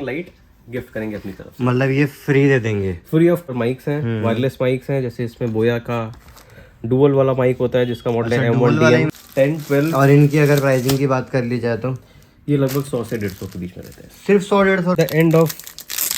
Light gift करेंगे अपनी तरफ से। मतलब ये फ्री दे देंगे? फ्री ऑफ माइक्स हैं, वायरलेस माइक्स हैं, जैसे इसमें बोया का डुअल वाला माइक होता है जिसका मॉडल है M1DM 10, 12। और इनकी अगर प्राइसिंग की बात कर ली जाए तो ये लगभग 100 से 150 के बीच में रहते हैं। सिर्फ 100-150? एंड ऑफ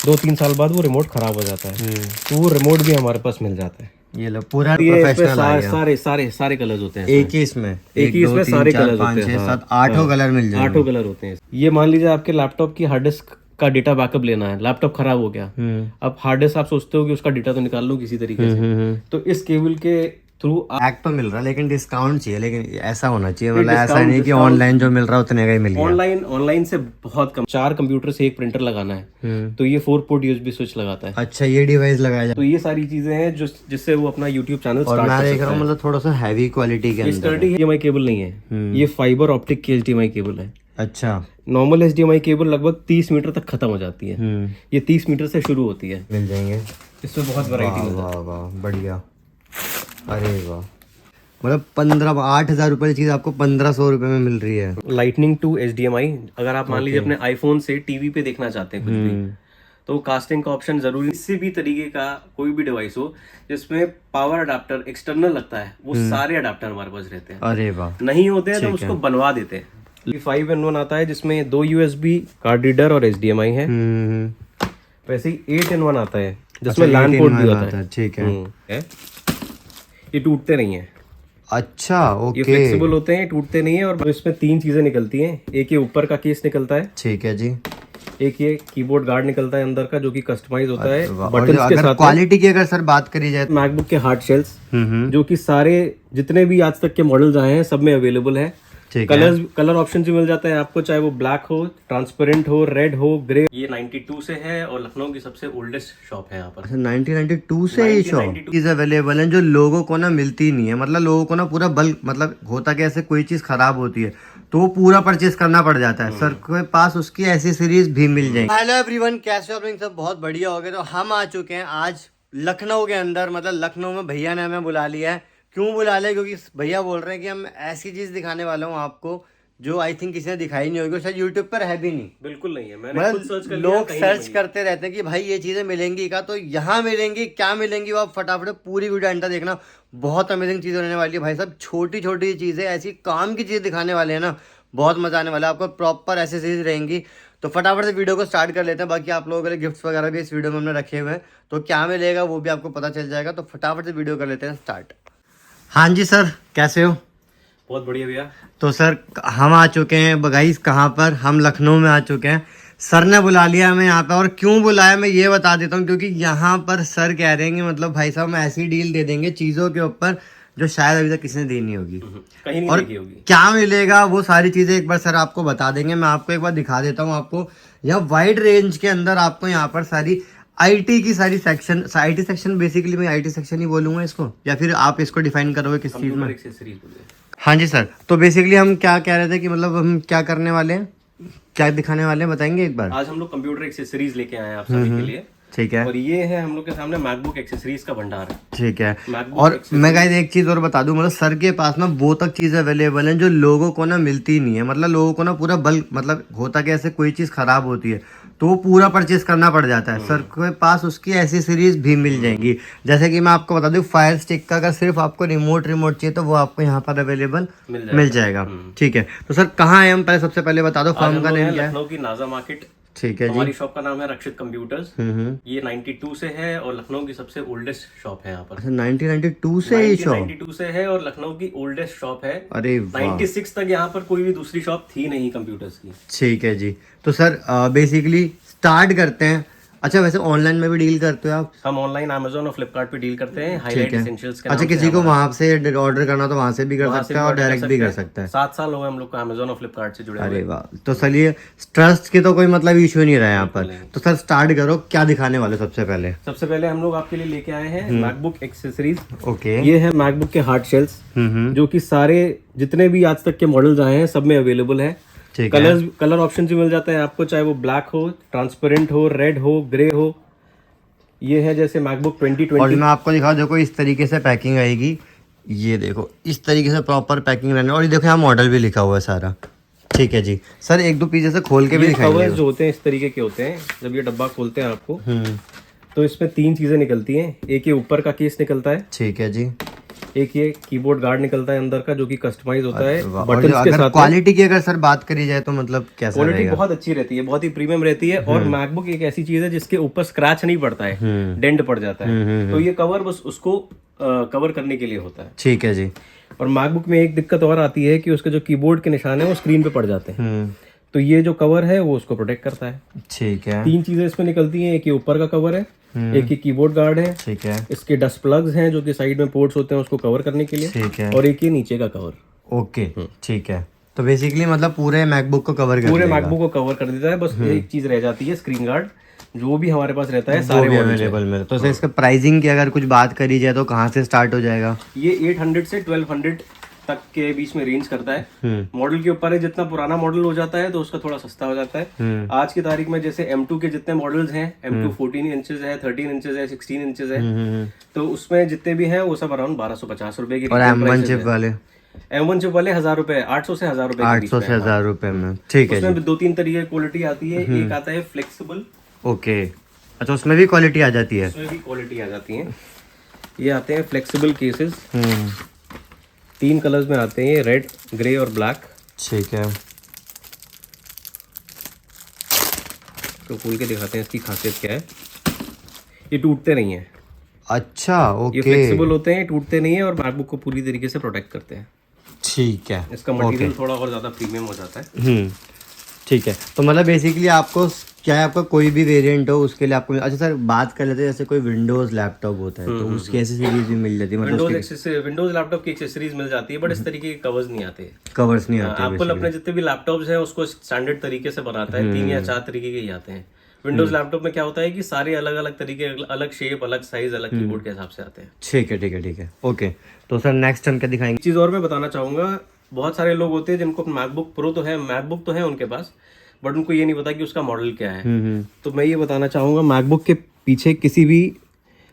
2-3 साल बाद वो रिमोट खराब हो जाता है, तो वो रिमोट भी हमारे पास मिल जाता है। ये लो पूरा ये प्रोफेशनल आ गया। सारे सारे सारे कलर्स होते हैं एक ही इसमें? एक ही इसमें सारे कलर्स होते हैं। 5, 6, 7, 8 कलर मिल जाएंगे। 8 कलर होते हैं। ये मान लीजिए आपके लैपटॉप की हार्ड डिस्क का डेटा बैकअप लेना है, लैपटॉप खराब हो गया, अब हार्ड डिस्क आप सोचते हो कि उसका डेटा तो निकाल लो किसी तरीके से, तो इस केबल के थ्रू पैक तो मिल रहा है लेकिन डिस्काउंट चाहिए, लेकिन ऐसा होना चाहिए, मतलब ऐसा नहीं कि ऑनलाइन जो मिल रहा है उतने का ही मिल गया। ऑनलाइन से बहुत कम। 4 कंप्यूटर से एक प्रिंटर लगाना है तो ये 4 पोर्ट USB स्विच लगाता है। अच्छा, ये डिवाइस लगाया जाए तो ये सारी चीजें हैं जो जिससे वो अपना YouTube चैनल और मैं देख रहा हूँ मतलब थोड़ा सा हैवी क्वालिटी के अंदर। स्टर्डी HDMI केबल नहीं है, ये फाइबर ऑप्टिक की HDMI केबल है। अच्छा, नॉर्मल HDMI केबल लगभग 30 मीटर तक खत्म हो जाती है, ये 30 मीटर से शुरू होती है। मिल जाएंगे इसमें बहुत वैरायटी है। वाह वाह बढ़िया, अरे वाह, मतलब 8,000 रुपए की चीज आपको 1,500 रुपए में मिल रही है। लाइटनिंग टू HDMI, अगर आप मान लीजिए अपने आईफोन से टीवी पे देखना चाहते हैं कुछ भी, तो कास्टिंग का ऑप्शन जरूरी। किसी भी तरीके का कोई भी डिवाइस हो जिसमें पावर अडाप्टर एक्सटर्नल लगता है, वो सारे अडाप्टर हमारे पास रहते हैं। अरे वाह, नहीं होते हैं तो उसको बनवा देते हैं। 5-in-1 आता है जिसमें 2 USB कार्ड रीडर और HDMI है। वैसे ही 8-in-1 आता है जिसमें लैन पोर्ट भी होता है। ठीक है। ये टूटते नहीं है। अच्छा, ये ओके, फ्लेक्सिबल होते हैं, टूटते नहीं है। और इसमें 3 चीजें निकलती हैं। एक ये ऊपर का केस निकलता है, ठीक है जी। एक ये कीबोर्ड गार्ड निकलता है अंदर का जो कि कस्टमाइज होता है और बटन्स के अगर साथ। क्वालिटी की अगर सर बात करी जाए, मैकबुक के हार्ड शेल्स जो कि सारे जितने भी आज तक के मॉडल्स आए हैं सब में अवेलेबल है। कलर ऑप्शन भी मिल जाता है आपको, चाहे वो ब्लैक हो, ट्रांसपेरेंट हो, रेड हो, ग्रे। ये 92 से है और लखनऊ की सबसे ओल्डेस्ट शॉप है यहाँ पर। 1992 से ये शॉप चीज अवेलेबल है जो लोगों को ना मिलती नहीं है। मतलब लोगों को ना पूरा बल्क, मतलब होता कि ऐसे कोई चीज खराब होती है तो वो पूरा परचेस करना पड़ जाता है। सर के पास उसकी ऐसी सीरीज भी मिल जाएगी। हेलो एवरीवन, कैसे हो आप? सब बहुत बढ़िया हो गए। तो हम आ चुके हैं आज लखनऊ के अंदर, मतलब लखनऊ में भैया ने हमें बुला लिया है। क्यों बुला लिया? क्योंकि भैया बोल रहे हैं कि हम ऐसी चीज दिखाने वाला हूँ आपको जो आई थिंक किसी ने दिखाई नहीं होगी, शायद यूट्यूब पर है भी नहीं। बिल्कुल नहीं है, मैंने खुद सर्च कर लिया, लोग सर्च करते रहते हैं कि भाई ये चीजें मिलेंगी क्या, तो यहाँ मिलेंगी। क्या मिलेंगी वो आप फटाफट पूरी वीडियो एंड तक देखना, बहुत अमेजिंग चीजें रहने वाली है भाई साहब। छोटी छोटी चीजें, ऐसी काम की चीजें दिखाने वाले हैं ना, बहुत मजा आने वाला है आपको। प्रॉपर ऐसी चीज रहेंगी। तो फटाफट से वीडियो को स्टार्ट कर लेते हैं। बाकी आप लोगों के लिए गिफ्ट्स वगैरह भी इस वीडियो में हमने रखे हुए हैं, तो क्या मिलेगा वो भी आपको पता चल जाएगा। तो फटाफट से वीडियो कर लेते हैं स्टार्ट। हाँ जी सर, कैसे हो? बहुत बढ़िया भैया। तो सर हम आ चुके हैं गाइस, कहाँ पर? हम लखनऊ में आ चुके हैं। सर ने बुला लिया हमें यहाँ पे, और क्यों बुलाया मैं ये बता देता हूँ। क्योंकि यहाँ पर सर कह रहे हैं कि मतलब भाई साहब हम ऐसी डील दे देंगे चीज़ों के ऊपर जो शायद अभी तक किसी ने दी नहीं होगी, कहीं नहीं और देखी होगी। क्या मिलेगा वो सारी चीज़ें एक बार सर आपको बता देंगे। मैं आपको एक बार दिखा देता हूँ। आपको यहाँ वाइड रेंज के अंदर आपको यहाँ पर सारी आईटी की सारी सेक्शन, आईटी सेक्शन बेसिकली मैं आईटी सेक्शन ही बोलूंगा इसको, या फिर आप इसको डिफाइन करोगे किस चीज़ में? हाँ जी सर, तो बेसिकली हम क्या कह रहे थे कि मतलब हम क्या करने वाले हैं, क्या दिखाने वाले हैं, बताएंगे एक बार? आज हम लोग कंप्यूटर एक्सेसरीज लेके आए हैं आप सभी के लिए। ठीक है। और ये है हम लोग के सामने मैकबुक एक्सेसरीज का भंडार है। ठीक है। और मैं गाइस एक चीज और बता दूं, मतलब सर के पास ना वो तक चीजें अवेलेबल हैं जो लोगों को ना मिलती नहीं है। मतलब लोगों को ना पूरा बल्क, मतलब होता कि ऐसे कोई चीज खराब होती है तो वो पूरा परचेस करना पड़ जाता है। सर के पास उसकी ऐसी सीरीज भी मिल जाएंगी। जैसे कि मैं आपको बता दूं, फायर स्टिक का अगर सिर्फ आपको रिमोट चाहिए तो वो आपको यहाँ पर अवेलेबल मिल जाएगा। ठीक है। तो सर कहाँ है हम? पहले सबसे पहले बता दो फर्म का नेम क्या है? लखनऊ की नाजा मार्केट। ठीक है जी। हमारी शॉप का नाम है रक्षित कंप्यूटर्स। ये 92 से है और लखनऊ की सबसे ओल्डेस्ट शॉप है यहाँ पर। 1992 से ये शॉप? 92 से है और लखनऊ की ओल्डेस्ट शॉप है। अरे 96 तक यहाँ पर कोई भी दूसरी शॉप थी नहीं कंप्यूटर्स की। ठीक है जी। तो सर बेसिकली स्टार्ट करते हैं। अच्छा, वैसे ऑनलाइन में भी डील करते हो आप? हम ऑनलाइन अमेजोन और फ्लिपकार्ट पे डील करते हैं। हाईलाइट एसेंशियल्स के नाम अच्छा, से किसी को वहां से ऑर्डर करना तो वहां से भी कर सकता है और डायरेक्ट भी कर सकता है। 7 साल हो गए हम लोग को अमेजोन और फ्लिपकार्ट से जुड़े। अरे वाह, तो चलिए ट्रस्ट की तो कोई मतलब इशू नहीं रहा यहाँ पर। तो सर स्टार्ट करो, क्या दिखाने वाले? सबसे पहले हम लोग आपके लिए लेके आए हैं मैकबुक एक्सेसरीज। ओके। ये है मैकबुक के हार्ड शेल्स जो कि सारे जितने भी आज तक के मॉडल्स आए हैं सब में अवेलेबल है। कलर ऑप्शन भी मिल जाता है आपको, चाहे वो ब्लैक हो, ट्रांसपेरेंट हो, रेड हो, ग्रे हो। ये है जैसे मैकबुक 2020। और मैं आपको दिखा, देखो इस तरीके से पैकिंग आएगी। ये देखो इस तरीके से प्रॉपर पैकिंग रहने, और ये देखो यहाँ मॉडल भी लिखा हुआ है सारा। ठीक है जी सर, एक दो पीस ऐसे खोल के भी ये दिखाएंगे। कवर्स जो होते हैं इस तरीके के होते हैं, जब ये डब्बा खोलते हैं आपको तो इसमें 3 चीजें निकलती हैं। एक ये ऊपर का केस निकलता है, ठीक है जी। एक ये कीबोर्ड गार्ड निकलता है अंदर का, जो कि कस्टमाइज होता है और बटन्स के अगर साथ। क्वालिटी की अगर सर बात करी जाए तो मतलब कैसा क्वालिटी रहेगा? बहुत अच्छी रहती है, बहुत ही प्रीमियम रहती है। और मैकबुक एक ऐसी चीज है जिसके ऊपर स्क्रैच नहीं पड़ता है, डेंट पड़ जाता है, तो ये कवर बस उसको कवर करने के लिए होता है। ठीक है जी। और मैकबुक में एक दिक्कत और आती है कि उसके जो कीबोर्ड के निशान है वो स्क्रीन पे पड़ जाते हैं, तो ये जो कवर है वो उसको प्रोटेक्ट करता है। ठीक है। 3 चीजें इसमें निकलती हैं, एक ये ऊपर का कवर है, एक ये कीबोर्ड गार्ड है, ठीक है। इसके डस्ट प्लग्स हैं जो कि साइड में पोर्ट्स होते हैं उसको कवर करने के लिए, ठीक है। और एक ये नीचे का कवर। ओके ठीक है। तो बेसिकली मतलब पूरे मैकबुक को कवर कर पूरे देगा। मैकबुक को कवर कर देता है। बस एक चीज रह जाती है, स्क्रीन गार्ड, जो भी हमारे पास रहता है वो सारे भी models में। अवेलेबल में। तो सर इसका प्राइसिंग की अगर कुछ बात करी जाए तो कहाँ से स्टार्ट हो जाएगा? ये 800 से 1200 तक के बीच में रेंज करता है। मॉडल के ऊपर है, जितना पुराना मॉडल हो जाता है तो उसका थोड़ा सस्ता हो जाता है। आज की तारीख में जैसे M2 के जितने मॉडल्स हैं, M2 14 इंचेस है, 13 इंचेस है, 16 इंचेस है, तो उसमें जितने भी हैं वो सब अराउंड 1250 रुपए की। और M1 चिप वाले? M1 चिप वाले 1000 रुपए, 800 से 1000 रुपए के बीच 800 से 1000 रुपए में। ठीक है जी। उसमें 2-3 तरीके की क्वालिटी आती है। एक आता है फ्लेक्सिबल। ओके, अच्छा उसमें भी क्वालिटी आ जाती है? उसमें भी क्वालिटी आ जाती है। ये आते हैं फ्लेक्सिबल केसेस, 3 कलर्स में आते हैं, ये रेड, ग्रे और ब्लैक। ठीक है। तो खोल के दिखाते हैं इसकी खासियत क्या है। ये टूटते नहीं है। अच्छा ओके। ये फ्लेक्सिबल होते हैं, टूटते नहीं है, और मैकबुक को पूरी तरीके से प्रोटेक्ट करते हैं। ठीक है। इसका मटेरियल थोड़ा और ज्यादा प्रीमियम हो जाता है। ठीक है। तो मतलब बेसिकली आपको क्या है, आपका कोई भी वेरिएंट हो उसके लिए आपको, अच्छा सर बात कर लेते हैं जैसे कोई विंडोज लैपटॉप होता है तो उसकी ऐसी सीरीज भी मिल जाती है? मतलब विंडोज लैपटॉप की एक्सेसरीज मिल जाती है, बट इस तरीके के कवर्स नहीं आते। कवर्स नहीं आते? एप्पल अपने जितने भी लैपटॉप्स हैं उसको स्टैंडर्ड तरीके से बनाता है, 3 या 4 तरीके के ही आते हैं। विंडोज लैपटॉप में क्या होता है कि सारे अलग अलग तरीके, अलग शेप, अलग साइज, अलग कीबोर्ड के हिसाब से आते हैं। ठीक है ठीक है ठीक है। ओके, तो सर नेक्स्ट हम क्या दिखाएंगे? एक चीज और मैं बताना चाहूंगा, बहुत सारे लोग होते हैं जिनको मैकबुक प्रो तो है, मैकबुक तो है उनके पास, बट उनको ये नहीं पता कि उसका मॉडल क्या है। तो मैं ये बताना चाहूंगा, मैकबुक के पीछे किसी भी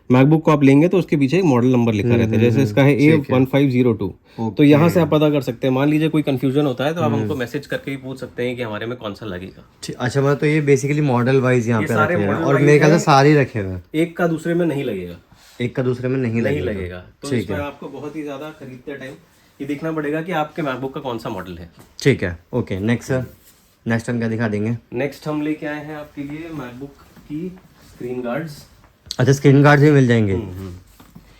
मैकबुक को आप लेंगे तो उसके पीछे एक मॉडल नंबर लिखा रहता है। जैसे इसका है A1502, तो यहाँ से आप पता कर सकते हैं। मान लीजिए कोई कंफ्यूजन होता है तो आप हमको मैसेज करके भी पूछ सकते हैं कि हमारे में कौन सा लगेगा। अच्छा, मतलब तो ये बेसिकली मॉडल वाइज यहाँ पे सारे रखे हुए हैं, model और मेरे ख्याल से सारे रखे हुए हैं। एक का दूसरे में नहीं लगेगा। एक का दूसरे में नहीं लगेगा। तो इसमें आपको बहुत ही ज्यादा खरीदते टाइम ये देखना पड़ेगा कि आपके मैकबुक का कौन सा मॉडल है। ठीक है। ओके, नेक्स्ट सर, नेक्स्ट हम क्या दिखा देंगे? नेक्स्ट हम लेके आए हैं आपके लिए मैकबुक की स्क्रीन गार्ड्स। अच्छा, स्क्रीन गार्ड भी मिल जाएंगे?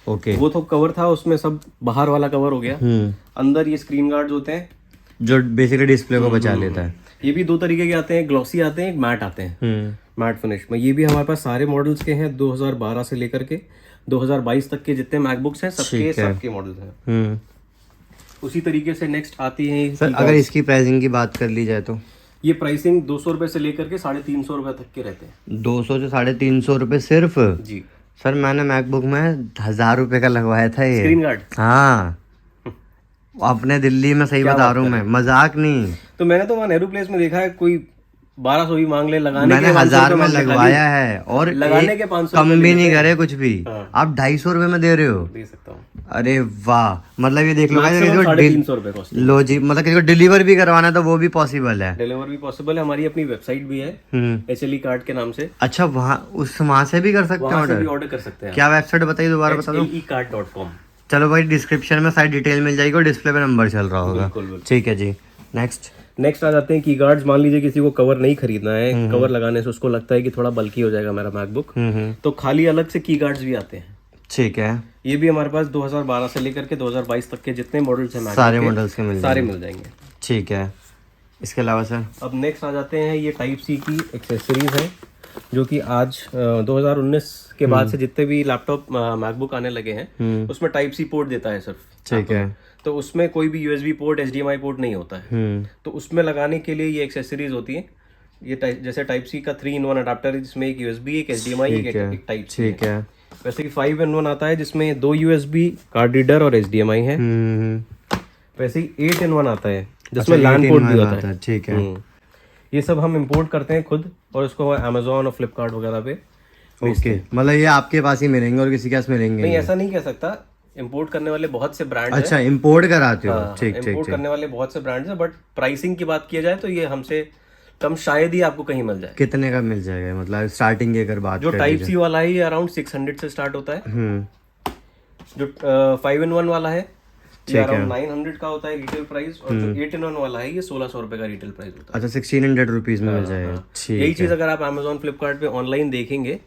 ओके। वो तो कवर था, उसमें सब बाहर वाला कवर हो गया। अंदर ये स्क्रीन गार्ड्स होते हैं जो बेसिकली डिस्प्ले को बचा लेता है। ये भी 2 तरीके के आते हैं, ग्लॉसी आते हैं, एक मैट आते हैं, मैट फिनिश में। ये भी हमारे पास सारे मॉडल्स के हैं, 2012 से लेकर के 2022 तक के जितने मैकबुक्स हैं सबके मॉडल्स हैं। उसी तरीके से नेक्स्ट आती है सर, अगर इसकी प्राइसिंग की बात कर ली जाए तो? ये प्राइसिंग 200 रुपए से लेकर के 350 रुपए तक के रहते हैं। 200 से 350 रुपए सिर्फ? जी सर, मैंने मैकबुक में 1000 रुपए का लगवाया था ये स्क्रीन गार्ड। हाँ, अपने दिल्ली में, सही बता रहा हूँ मैं, मजाक नहीं। तो मैंने तो वहाँ नेहरू प्लेस में देखा है, कोई 1200 भी मांग ले, लगाने मैंने 1000 में लगवाया है, और लगाने के 500 कम भी नहीं करे कुछ भी। आप 250 रुपए में दे रहे हो? दे सकता हूँ। अरे वाह, मतलब ये देख लो गाइस, 350 रुपए कॉस्ट। लो जी, मतलब किसी को डिलीवर भी करवाना है तो वो भी पॉसिबल है? डिलीवर भी पॉसिबल है। हमारी अपनी वेबसाइट भी है HLE कार्ड के नाम से। अच्छा, वहाँ से भी कर सकते हैं ऑर्डर? ऑर्डर कर सकते हैं। क्या वेबसाइट बताइए, दोबारा बता दो। HLEcard.com। चलो भाई, डिस्क्रिप्शन में सारी डिटेल मिल जाएगी और डिस्प्ले पे नंबर चल रहा होगा। ठीक है जी। नेक्स्ट आ जाते हैं की गार्ड्स। मान लीजिए किसी को कवर नहीं खरीदना है, कवर लगाने से उसको लगता है कि थोड़ा बल्की हो जाएगा मेरा मैकबुक, तो खाली अलग से की गार्ड्स भी आते हैं। ठीक है। ये भी हमारे पास 2012 से लेकर के 2022 तक के जितने मॉडल्स हैं सारे मॉडल्स के मिल जाएंगे। ठीक है। इसके अलावा सर अब नेक्स्ट आ जाते हैं, ये टाइप सी की एक्सेसरीज है, जो कि आज 2019 के बाद से जितने भी लैपटॉप मैकबुक आने लगे हैं उसमें टाइप सी पोर्ट देता है सिर्फ। ठीक है। तो उसमें कोई भी USB पोर्ट, HDMI पोर्ट नहीं होता है। तो उसमें लगाने के लिए ये एक्सेसरीज होती है। ये जैसे टाइप सी का 3-in-1 अडाप्टर है, जिसमें एक USB, एक HDMI, एक टाइप सी। ठीक है। वैसे कि 5-in-1 आता है जिसमें 2 USB, कार्ड रीडर और HDMI है। वैसे ही 8-in-1 आता है जिसमें लैन पोर्ट भी होता है। ठीक है। ये सब हम इंपोर्ट करते हैं खुद, और इसको Amazon और फ्लिपकार्ट वगैरह पे। ओके, मतलब ये आपके पास ही मिलेंगे और किसी के पास मिलेंगे नहीं? ऐसा नहीं कह सकता, इंपोर्ट करने वाले बहुत से ब्रांड हैं। अच्छा, इंपोर्ट कराते हो? ठीक ठीक इंपोर्ट ठीक। करने वाले बहुत से ब्रांड्स हैं, बट प्राइसिंग की बात किया जाए तो ये हमसे कम शायद ही आपको कहीं मिल जाए। कितने का मिल जाएगा, मतलब स्टार्टिंग की अगर बात जो कर टाइप लीजिए? सी वाला है ये अराउंड 600 से स्टार्ट होता है। जो 5-in-1 वाला है ये अराउंड 900 का होता है रिटेल प्राइस, और जो 8-in-1 वाला है ये 1600 रुपए का रिटेल प्राइस होता है। अच्छा, 1600 रुपीज में मिल जाएगा। ठीक यही चीज अगर आप Amazon फ्लिपकार्ट पे ऑनलाइन देखेंगे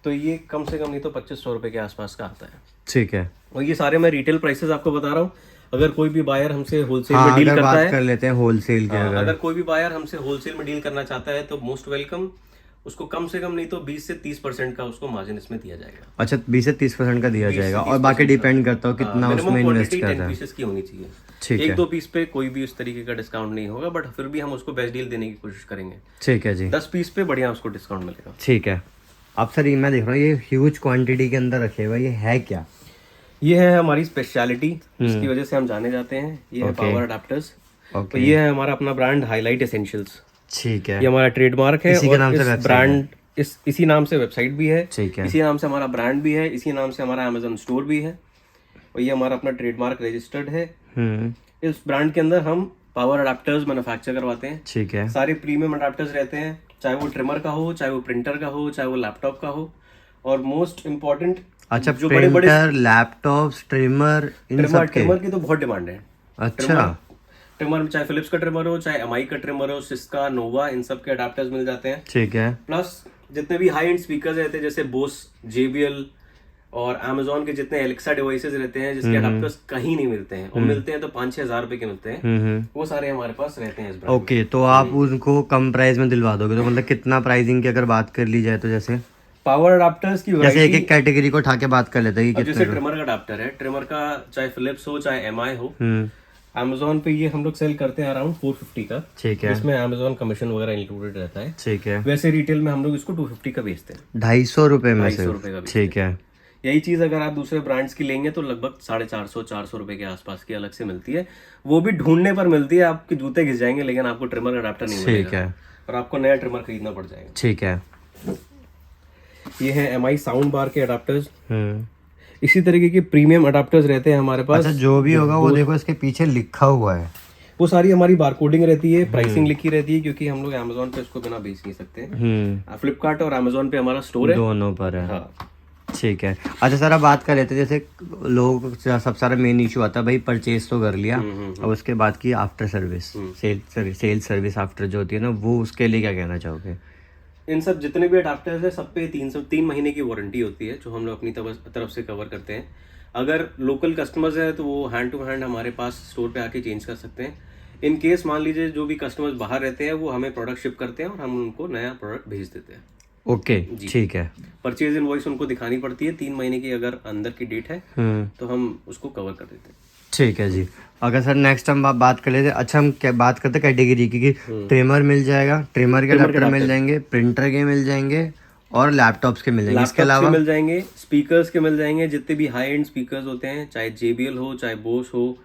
तो ये कम से कम नहीं तो 2500 रुपए के आसपास का आता है। ठीक है। और ये सारे मैं रिटेल प्राइसेस आपको बता रहा हूँ। अगर कोई भी बायर हमसे होलसेल में हाँ, डील अगर करता बात है, कर लेते हैं होलसेल के, अगर कोई भी बायर हमसे होलसेल में डील करना चाहता है तो मोस्ट वेलकम, उसको कम से कम नहीं तो 20 से 30% का उसको मार्जिन इसमें दिया जाएगा। अच्छा, 20 से 30% का दिया जाएगा, और बाकी डिपेंड करता हो कितना उसमें इन्वेस्ट कर रहा है। पीसेस की होनी चाहिए। ठीक है। 1-2 पीस पे कोई भी उस तरीके का डिस्काउंट नहीं होगा, बट फिर भी हम उसको बेस्ट डील देने की कोशिश करेंगे। ठीक है जी। 10 पीस पे बढ़िया उसको डिस्काउंट मिलेगा। ठीक है। अब सर ये मैं देख रहा हूँ ये ह्यूज क्वांटिटी के अंदर रखे हुए, ये है क्या? ये है हमारी स्पेशलिटी, जिसकी वजह से हम जाने जाते हैं। ये है पावर अडाप्टर्स। तो ये है हमारा अपना ब्रांड हाईलाइट एसेंशियल्स। ठीक है। ये हमारा ट्रेडमार्क है, इसी के और नाम से इस website ब्रांड इसी नाम से वेबसाइट भी है। ठीक है। इसी नाम से हमारा ब्रांड भी है, इसी नाम से हमारा Amazon स्टोर भी है, और ये हमारा अपना ट्रेडमार्क रजिस्टर्ड है। इस ब्रांड के अंदर हम पावर अडाप्टर्स मैन्युफैक्चर करवाते हैं। ठीक है। सारे प्रीमियम अडाप्टर्स रहते हैं, चाहे वो ट्रिमर का हो, चाहे वो प्रिंटर का हो, चाहे वो लैपटॉप का हो, और मोस्ट इम्पोर्टेंट अच्छा, जो प्रिंटर, लैपटॉप, ट्रिमर, इन सब के? ट्रिमर की तो बहुत डिमांड है। अच्छा। ट्रिमर चाहे फिलिप्स का ट्रिमर हो, चाहे एमआई का ट्रिमर हो, सिस्का, नोवा, इन सब के अडाप्टर्स मिल जाते हैं। ठीक है। प्लस जितने भी हाई एंड स्पीकर्स रहते हैं, जैसे बोस, JBL और Amazon के जितने एलेक्सा डिवाइसेस रहते हैं जिसके अडाप्टर्स कहीं नहीं मिलते हैं, और मिलते हैं तो 5-6 हज़ार रुपए के मिलते हैं, वो सारे हमारे पास रहते हैं इस ब्रांड में। ओके, तो आप उनको कम प्राइस में दिलवा दोगे? तो मतलब कितना प्राइसिंग की अगर बात कर ली जाए तो जैसे पावर अडाप्टर्स की जैसे एक एक कैटेगरी को उठा के बात कर लेते हैं कि जैसे ट्रिमर का अडाप्टर है, ट्रिमर का चाहे फिलिप्स हो चाहे एमआई हो, Amazon पे ये हम लोग सेल करते हैं अराउंड 450 का। ठीक है। इसमें Amazon कमीशन वगैरह इंक्लूडेड रहता है। ठीक है। वैसे रिटेल में हम लोग इसको 250 का बेचते हैं। 250 रुपए में से? 250 रुपए का। ठीक है। यही चीज अगर आप दूसरे ब्रांड्स की लेंगे तो लगभग 450-400 रुपए के आसपास की अलग से मिलती है। वो भी ढूंढने पर मिलती है, आपके जूते घिस जाएंगे लेकिन आपको ट्रिमर का अडाप्टर नहीं मिलेगा। ठीक है। और आपको नया ट्रिमर खरीदना पड़ जाएगा। ठीक है। ये है एमआई साउंड बार के अडाप्टर्स। इसी तरीके के प्रीमियम अडाप्टर्स रहते हैं हमारे पास। अच्छा, जो भी होगा वो देखो इसके पीछे लिखा हुआ है, वो सारी हमारी बारकोडिंग रहती है, प्राइसिंग लिखी रहती है, क्योंकि हम लोग Amazon पे इसको बिना बेच नहीं सकते। फ्लिपकार्ट और Amazon पे हमारा स्टोर है, दोनों पर है। हाँ। ठीक है। अच्छा सर, अब बात कर लेते हैं, जैसे लोगों को सबसे सारा मेन इशू आता है, भाई परचेज तो कर लिया, अब उसके बाद की after service, sale service after जो होती है ना, वो उसके लिए क्या कहना चाहोगे? इन सब जितने भी अडाप्टर्स है सब पे 3 महीने की वारंटी होती है, जो हम लोग अपनी तरफ से कवर करते हैं। अगर लोकल कस्टमर्स है तो वो हैंड टू हैंड हमारे पास स्टोर पे आके चेंज कर सकते हैं। इन केस मान लीजिए जो भी कस्टमर्स बाहर रहते हैं वो हमें प्रोडक्ट शिप करते हैं और हम उनको नया प्रोडक्ट भेज देते हैं। ओके, ठीक है। परचेज इनवॉइस उनको दिखानी पड़ती है, 3 महीने की अगर अंदर की डेट है तो हम उसको कवर कर देते हैं। ठीक है जी। अगर सर नेक्स्ट हम बात कर लेते हैं, अच्छा हम क्या बात करते हैं कैटेगरी की, कि ट्रिमर मिल जाएगा, ट्रिमर के अडाप्टर मिल जाएंगे, प्रिंटर के मिल जाएंगे, और लैपटॉप्स के मिल जाएंगे, इसके अलावा मिल जाएंगे, स्पीकर्स के मिल जाएंगे, जितने भी हाई एंड स्पीकर्स होते हैं, चाहे JBL हो, चाहे बोस हो,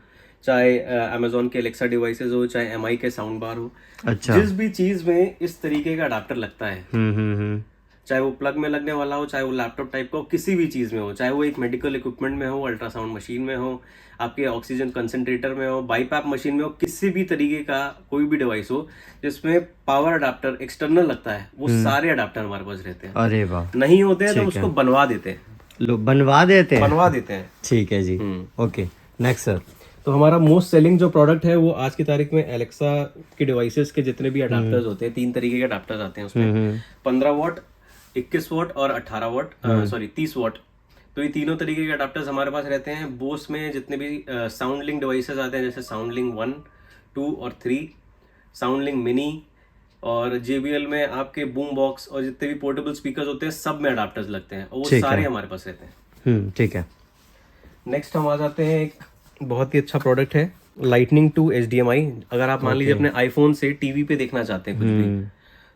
चाहे Amazon के एलेक्सा डिवाइसेस हो, चाहे MI के साउंड बार हो। अच्छा, जिस भी चीज में इस तरीके का अडाप्टर लगता है, चाहे वो प्लग में लगने वाला हो, चाहे वो लैपटॉप टाइप का हो, किसी भी चीज में हो, चाहे वो एक मेडिकल इक्विपमेंट में हो, अल्ट्रासाउंड मशीन में हो, आपके ऑक्सीजन कंसंट्रेटर में हो, बाईपैप मशीन में हो, किसी भी तरीके का कोई भी डिवाइस हो जिसमें पावर अडाप्टर एक्सटर्नल लगता है, वो सारे अडाप्टर हमारे पास रहते हैं। अरे वाह, नहीं होते हैं तो उसको बनवा देते हैं। लोग बनवा देते हैं? ठीक है जी। Okay, next sir. तो हमारा मोस्ट सेलिंग जो प्रोडक्ट है वो आज की तारीख में एलेक्सा के डिवाइसेस के जितने भी अडाप्टर्स होते हैं, 3 तरीके के अडाप्टर्स आते हैं उसमें, 15 वॉट, 21 वॉट और 18 वॉट, सॉरी 30 वॉट। तो ये तीनों तरीके के अडाप्टर्स हमारे पास रहते हैं। बोस में जितने भी साउंडलिंक डिवाइसेस आते हैं, जैसे साउंडलिंक 1, 2 और 3, साउंडलिंक मिनी, और JBL में आपके बूम बॉक्स और जितने भी पोर्टेबल स्पीकर्स होते हैं सब में अडाप्टर्स लगते हैं, और वो सारे हमारे पास रहते हैं। ठीक है। नेक्स्ट हम आ जाते हैं, एक बहुत ही अच्छा प्रोडक्ट है लाइटनिंग टू HDMI। अगर आप मान लीजिए अपने आईफोन से टीवी पे देखना चाहते हैं कुछ भी,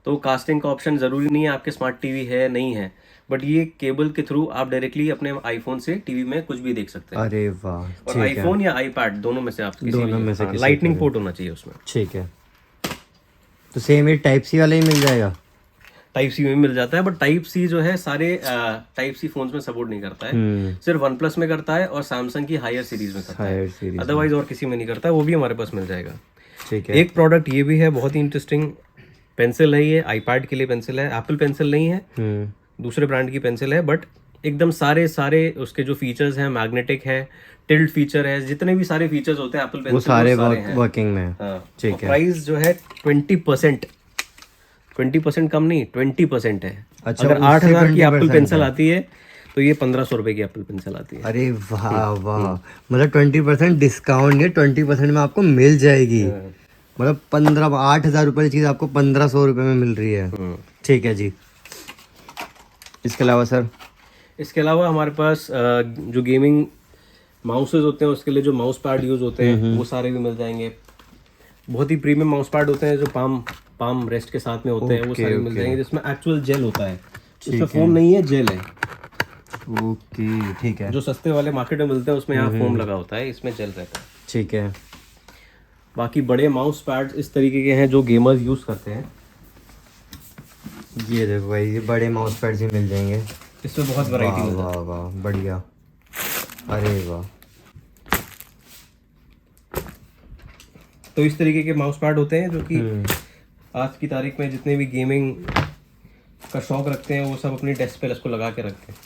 तो कास्टिंग का ऑप्शन जरूरी नहीं है आपके स्मार्ट टीवी है नहीं है, बट ये केबल के थ्रू आप डायरेक्टली अपने आईफोन से टीवी में कुछ भी देख सकते हैं। अरे वाह, और आईफोन या आईपैड दोनों में से आप किसी लाइटनिंग पोर्ट होना चाहिए उसमें। ठीक है। तो सेम ये टाइप सी वाला ही मिल जाएगा? टाइप सी में मिल जाता है, बट टाइप सी जो है सारे टाइप सी फोन्स में सपोर्ट नहीं करता है, सिर्फ वन प्लस में करता है और सैमसंग की हायर सीरीज में करता है, अदरवाइज और किसी में नहीं करता है, वो भी हमारे पास मिल जाएगा। ठीक है। एक प्रोडक्ट ये भी है बहुत ही इंटरेस्टिंग, पेंसिल है ये, आईपैड के लिए पेंसिल है, एप्पल पेंसिल नहीं है, दूसरे ब्रांड की पेंसिल है, बट एकदम सारे उसके जो फीचर्स हैं, मैग्नेटिक है, टिल्ट फीचर है, जितने भी सारे फीचर्स होते हैं एप्पल पेंसिल वो सारे वर्किंग में। ठीक है। प्राइस जो है 20% कम नहीं, 20% है। अच्छा, अगर 8,000 की एप्पल पेंसिल आती है तो ये 1,500 रुपए की एप्पल पेंसिल आती है। अरे वाह वाह, मतलब 20% डिस्काउंट है, 20% में आपको मिल जाएगी। मतलब 8,000 रुपए की चीज आपको 1,500 रुपए में मिल रही है। ठीक है जी। इसके अलावा सर? इसके अलावा हमारे पास जो गेमिंग माउसेज होते हैं उसके लिए जो माउस पैड यूज होते हैं वो सारे भी मिल जाएंगे। बहुत ही प्रीमियम माउस पैड होते हैं जो पाम रेस्ट के साथ में होते हैं, वो सारे मिल जाएंगे, जिसमें एक्चुअल जेल होता है, इसमें फोम नहीं है, जेल है। ओके ठीक है। जो सस्ते वाले मार्केट में मिलते हैं उसमें यहाँ फोम लगा होता है, इसमें जेल रहता है। ठीक है। बाकी बड़े माउस पैड इस तरीके के हैं जो गेमर्स यूज करते हैं। ये देखो भाई, ये बड़े माउस पैड भी मिल जाएंगे, इसमें बहुत वैरायटी है। वाह वाह बढ़िया, अरे वाह। तो इस तरीके के माउस पैड होते हैं जो कि आज की तारीख में जितने भी गेमिंग का शौक रखते हैं वो सब अपनी डेस्क पे इसको लगा के रखते हैं।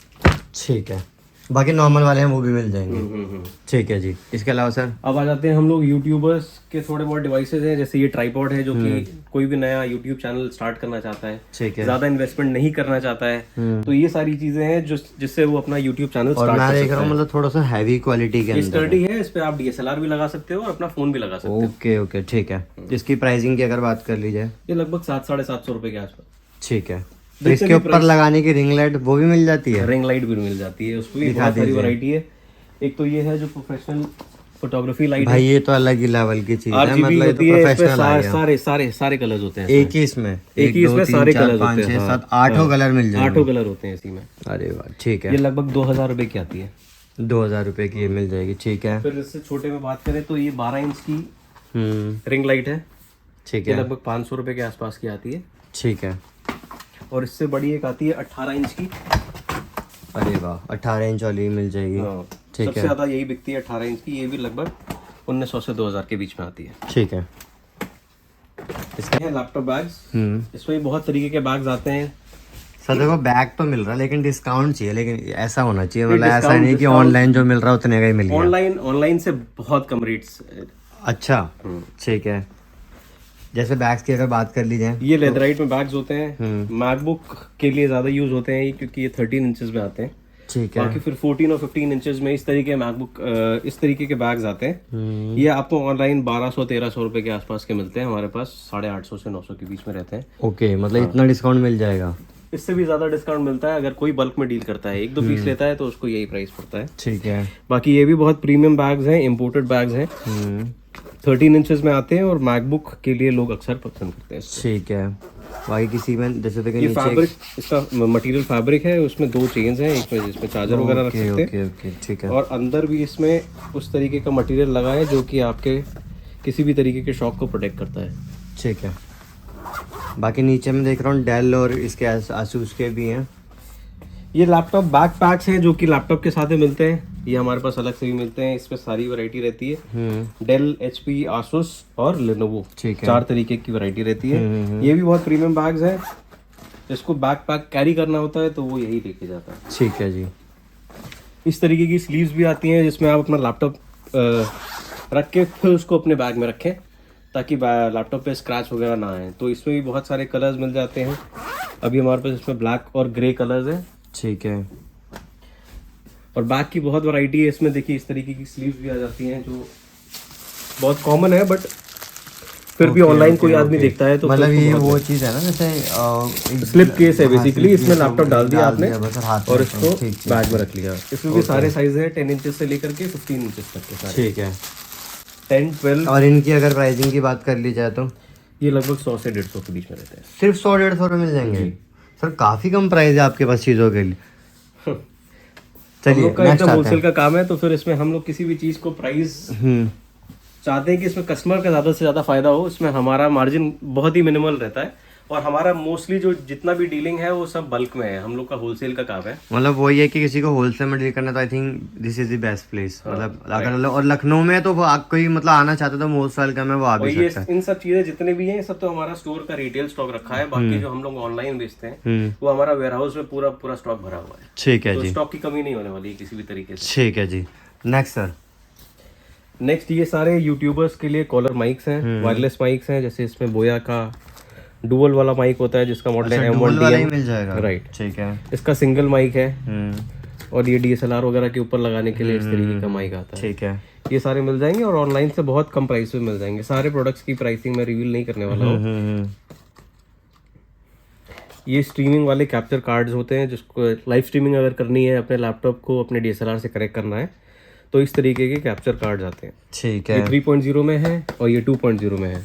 ठीक है। बाकी नॉर्मल वाले हैं वो भी मिल जाएंगे। ठीक है जी। इसके अलावा सर? अब आ जाते हैं हम लोग यूट्यूबर्स के थोड़े बहुत डिवाइसेज हैं, जैसे ये ट्राइपॉड है जो कि कोई भी नया यूट्यूब चैनल स्टार्ट करना चाहता है, ठीक है, ज्यादा इन्वेस्टमेंट नहीं करना चाहता है, तो ये सारी चीजें हैं जो जिससे वो अपना यूट्यूब चैनल स्टार्ट कर सकता है। मैं देख रहा हूं मतलब थोड़ा सा हैवी क्वालिटी के अंदर स्टर्डी है, इस पे आप DSLR भी लगा सकते हो और अपना फोन भी लगा सकते हो। ओके ओके ठीक है। इसकी प्राइसिंग की अगर बात कर ली जाए, ये लगभग 700-750 रुपए के आसपास। ठीक है। तो इसके ऊपर लगाने की रिंग लाइट वो भी मिल जाती है? रिंग लाइट भी मिल जाती है, उसमें भी बहुत सारी वैरायटी है। एक तो ये है जो प्रोफेशनल फोटोग्राफी लाइट भाई, ये तो अलग ही लेवल की चीज है, मतलब ये तो प्रोफेशनल है। सारे कलर्स होते हैं एक ही इसमें सारे कलर्स होते हैं, 7 8 कलर मिल जाएंगे। 8 कलर होते हैं इसी में। अरे वाह ठीक है। ये लगभग 2,000 रुपए की आती है। 2,000 रुपए की ये मिल जाएगी। ठीक है। फिर इससे छोटे में बात करें तो ये 12 इंच की रिंग लाइट है। ठीक है। है। लगभग 500 रुपए के आसपास की आती है। ठीक है। और इससे बड़ी एक आती है 18 इंच की। अरे वाह, 18 इंच वाली मिल जाएगी। ठीक सबसे ज्यादा यही बिकती है 18 इंच की। ये भी लगभग 1,900 से 2,000 के बीच में आती है। ठीक है। इसके हैं लैपटॉप बैग्स। इसमें भी बहुत तरीके के बैग्स आते हैं। सर देखो, बैग तो मिल रहा है लेकिन डिस्काउंट चाहिए, लेकिन ऐसा होना चाहिए, मतलब ऐसा नहीं कि ऑनलाइन जो मिल रहा है उतने का ही मिल गया। ऑनलाइन से बहुत कम रेट्स। अच्छा ठीक है। जैसे बैग्स की अगर बात कर ली जाए, ये लेदराइट में बैग्स होते हैं। मैकबुक के लिए ज्यादा यूज होते हैं क्योंकि ये 13 इंचेस में आते हैं। ठीक है। बाकी फिर 14 और 15 इंचेस में इस तरीके मैकबुक इस तरीके के बैग्स आते हैं। ये आपको ऑनलाइन 1200-1300 रुपए के आसपास के मिलते हैं, हमारे पास 850 से 900 के बीच में रहते हैं। ओके, मतलब इतना डिस्काउंट मिल जाएगा। इससे भी ज्यादा डिस्काउंट मिलता है अगर कोई बल्क में डील करता है, 1-2 पीस लेता है तो उसको यही प्राइस पड़ता है। ठीक है। बाकी ये भी बहुत प्रीमियम बैग्स हैं, इम्पोर्टेड बैग्स हैं, 13 इंचेस में आते हैं और मैकबुक के लिए लोग अक्सर पसंद करते हैं। ठीक है। बाकी किसी में जैसे ये फैब्रिक, इसका मटेरियल फैब्रिक है, उसमें 2 चेन्स हैं, एक में जिसमें चार्जर वगैरह रख सकते हैं। ठीक है। और अंदर भी इसमें उस तरीके का मटेरियल लगा है जो कि आपके किसी भी तरीके के शॉक को प्रोटेक्ट करता है। ठीक है। बाकी नीचे में देख रहा हूँ डेल और इसके आसूस के भी हैं। ये लैपटॉप बैक पैक्स हैं जो कि लैपटॉप के साथ ही मिलते हैं। ये हमारे पास अलग से भी मिलते हैं, इसमें सारी वैरायटी रहती है। डेल, HP, आसूस और लेनोवो, 4 तरीके की वैरायटी रहती है। ये भी बहुत प्रीमियम बैग्स हैं। इसको बैक पैक कैरी करना होता है तो वो यही लेके जाता है। ठीक है जी। इस तरीके की स्लीव्स भी आती हैं जिसमें आप अपना लैपटॉप रख के फिर उसको अपने बैग में रखें ताकि लैपटॉप पे स्क्रैच वगैरह ना आए। तो इसमें भी बहुत सारे कलर्स मिल जाते हैं। अभी हमारे पास इसमें ब्लैक और ग्रे कलर्स हैं। ठीक है। और बैग की बहुत वैरायटी है इसमें। देखिए इस तरीके की स्लीव्स भी आ जाती हैं जो बहुत कॉमन है, बट फिर भी ऑनलाइन कोई आदमी देखता है तो मतलब ये वो चीज़ है ना, जैसे स्लिप केस है बेसिकली। इसमें लैपटॉप डाल दिया आपने और इसको बैग में रख लिया। इसमें भी सारे साइज है 10 इंचेस से लेकर के 15 इंचेस तक के सारे। ठीक है। 10, 12। और इनकी अगर प्राइसिंग की बात कर ली जाए तो ये लगभग 100 से 150 के बीच में रहते हैं। सिर्फ 100-150 में मिल जाएंगे? सर काफी कम प्राइस है आपके पास चीजों के लिए। चलिए, एकदम होलसेल का काम है तो फिर इसमें हम लोग किसी भी चीज को प्राइस चाहते हैं कि इसमें कस्टमर का ज्यादा से ज्यादा फायदा हो। इसमें हमारा मार्जिन बहुत ही मिनिमल रहता है। और हमारा मोस्टली जो जितना भी डीलिंग है वो सब बल्क में है, हम लोग का होलसेल का काम है। मतलब वही है कि किसी को होलसेल में डील करना तो I think this is the best place. मतलब अगर और लखनऊ में तो वो कोई मतलब आना चाहता तो होलसेल का में वो आ भी सकता है। इन सब चीजें जितने भी हैं सब तो हमारा स्टोर का रिटेल स्टॉक रखा है, बाकी जो हम लोग ऑनलाइन बेचते हैं वो हमारा वेयरहाउस में पूरा स्टॉक भरा हुआ है। ठीक है तो जी, स्टॉक की कमी नहीं होने वाली है किसी भी तरीके से। ठीक है जी। Next sir. नेक्स्ट ये सारे यूट्यूबर्स के लिए कॉलर माइक्स हैं, वायरलेस माइक्स हैं, जैसे इसमें बोया का डुअल वाला माइक होता है जिसका मॉडल है डुअल वाला ही M1DM, मिल जाएगा, राइट। ठीक है। इसका सिंगल माइक है और ये DSLR वगैरह के ऊपर लगाने के लिए इस तरीके का माइक आता है, ठीक है। ये सारे मिल जाएंगे और ऑनलाइन से बहुत कम प्राइस में मिल जाएंगे। सारे प्रोडक्ट्स की प्राइसिंग मैं रिवील नहीं करने वाला हूँ। ये स्ट्रीमिंग वाले कैप्चर कार्ड्स होते हैं, जिसको लाइव स्ट्रीमिंग अगर करनी है अपने लैपटॉप को अपने DSLR से कनेक्ट करना है तो इस तरीके के कैप्चर कार्ड्स आते हैं। ठीक है। ये 3.0 में है और ये 2.0 में है।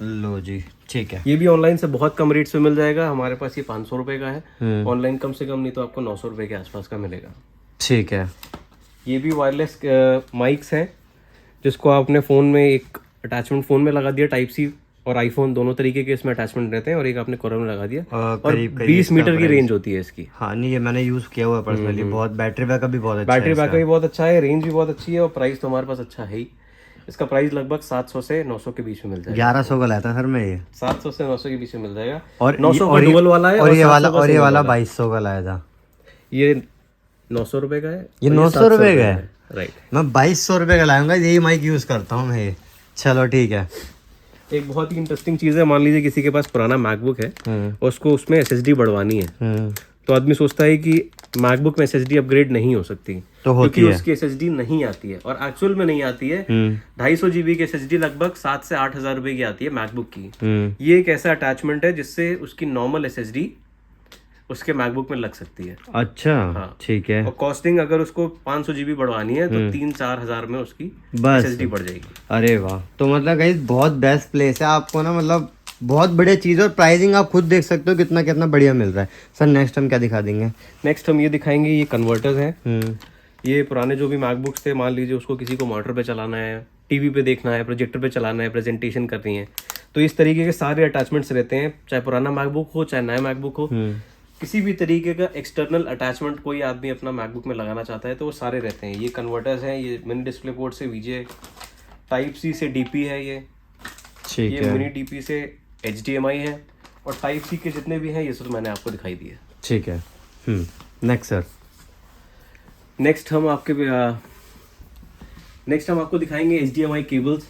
लो जी, ठीक है। ये भी ऑनलाइन से बहुत कम रेट से मिल जाएगा। हमारे पास ये 500 रुपये का है, ऑनलाइन कम से कम नहीं तो आपको 900 रुपये के आसपास का मिलेगा। ठीक है। ये भी वायरलेस माइक्स हैं, जिसको आप अपने फ़ोन में एक अटैचमेंट फ़ोन में लगा दिया, टाइप सी और आईफोन दोनों तरीके के इसमें अटैचमेंट रहते हैं, और एक आपने कॉर्नर में लगा दिया और 20 मीटर की रेंज होती है इसकी। हाँ नहीं, ये मैंने यूज़ किया हुआ है पर्सनली, बहुत बैटरी बैकअप भी बहुत अच्छा है। बैटरी बैकअप भी बहुत अच्छा है, रेंज भी बहुत अच्छी है और प्राइस तो हमारे पास अच्छा है ही। इसका प्राइस लगभग 700 से 900 के बीच में मिल जाएगा। 1100 का लाया था सर मैं ये। 700 से 900 के बीच में मिल जाएगा। और 900 का डुअल वाला है और ये वाला 2200 का लाया था। ये 900 रुपए का है, ये 900 रुपए का है, राइट। मैं 2200 रुपए का लाऊंगा, यही माइक यूज करता हूँ मैं ये। चलो ठीक है। एक बहुत ही इंटरेस्टिंग चीज़ है, मान लीजिए किसी के पास पुराना मैकबुक है और उसको उसमें SSD बढ़वानी है, तो आदमी सोचता है कि मैकबुक में SSD अपग्रेड नहीं हो सकती, तो क्योंकि उसकी SSD नहीं आती है, और एक्चुअल में नहीं आती है। 250 GB की SSD लगभग 7 से 8 हज़ार रुपए की आती है मैकबुक की। ये एक ऐसा अटैचमेंट है जिससे उसकी नॉर्मल SSD उसके मैकबुक में लग सकती है। अच्छा, हाँ, ठीक है। और कॉस्टिंग अगर उसको 500 GB बढ़वानी है तो 3-4 हज़ार में उसकी SSD बढ़ जाएगी। अरे वाह, तो मतलब गाइस बहुत बेस्ट प्लेस है आपको ना, मतलब बहुत बढ़िया चीज़ है, और प्राइसिंग आप खुद देख सकते हो कितना कितना बढ़िया मिल रहा है। सर नेक्स्ट हम क्या दिखा देंगे? नेक्स्ट हम ये दिखाएंगे, ये कन्वर्टर्स हैं। ये पुराने जो भी मैकबुक्स थे, मान लीजिए उसको किसी को मॉनिटर पे चलाना है, टीवी पे देखना है, प्रोजेक्टर पे चलाना है, प्रेजेंटेशन करनी है, तो इस तरीके के सारे अटैचमेंट्स रहते हैं। चाहे पुराना मैकबुक हो चाहे नया मैकबुक हो, किसी भी तरीके का एक्सटर्नल अटैचमेंट कोई आदमी अपना मैकबुक में लगाना चाहता है तो वो सारे रहते हैं। ये कन्वर्टर्स हैं, ये मिनी डिस्प्ले पोर्ट से VGA, टाइप सी से DP है, ये मिनी DP से HDMI है, और टाइप सी के जितने भी हैं ये सब मैंने आपको दिखाई दिए। ठीक है। Next sir. नेक्स्ट हम आपको दिखाएंगे HDMI केबल्स।